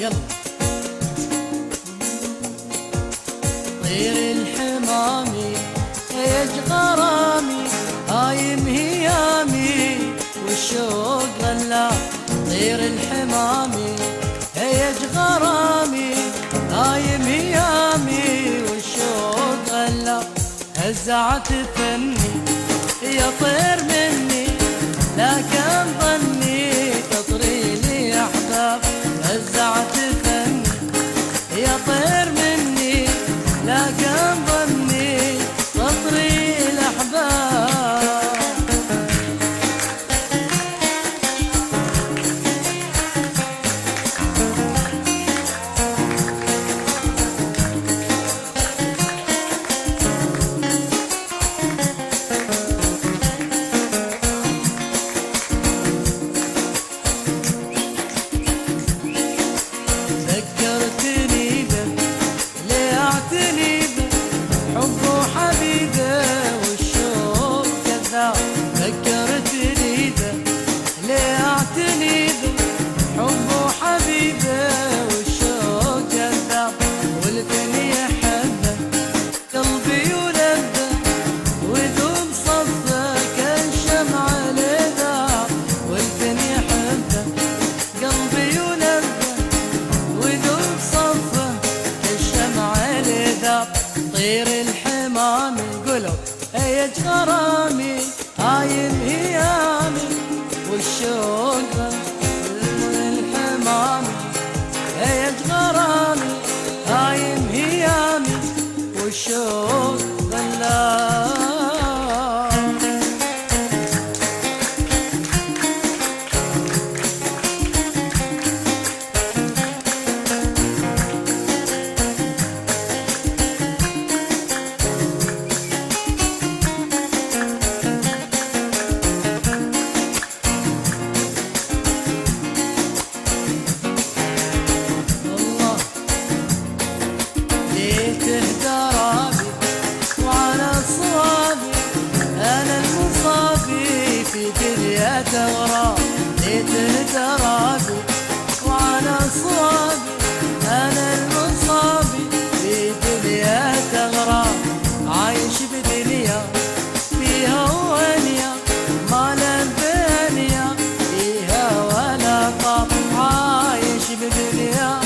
يلا. طير الحمامي هيج غرامي هايم هيامي والشوق غلا. طير الحمامي هيج غرامي هايم هيامي والشوق غلا. هزعت فني يا طير مني لكن ظني تطري لي احباب. هزعت فني يا طير مني لكن ظني تطري الاحباب. ذكرتني به ليعتني به حبه حبيبه والشوق كذاب. ذكرتني به ليعتني به حبه حبيبه والشوق كذاب. والثني يحبه قلبي يلبه وذوب صفه كالشمعة لذاب. والثني يحبه قلبي يلبه وذوب صفه كالشمعة لذاب. طير الحمامي قولوا هيج غرامي هايم هيامي والشوق. الحمامي هيج غرامي هايم هيامي والشوق غلاب. تهدرابي وعلى صوابي أنا المصابي في دنيا تغراب. تهدرابي وعلى صوابي أنا المصابي في دنيا تغراب. عايش بدنيا فيها ونيا ما لبنيا فيها ولا طاب. عايش بدنيا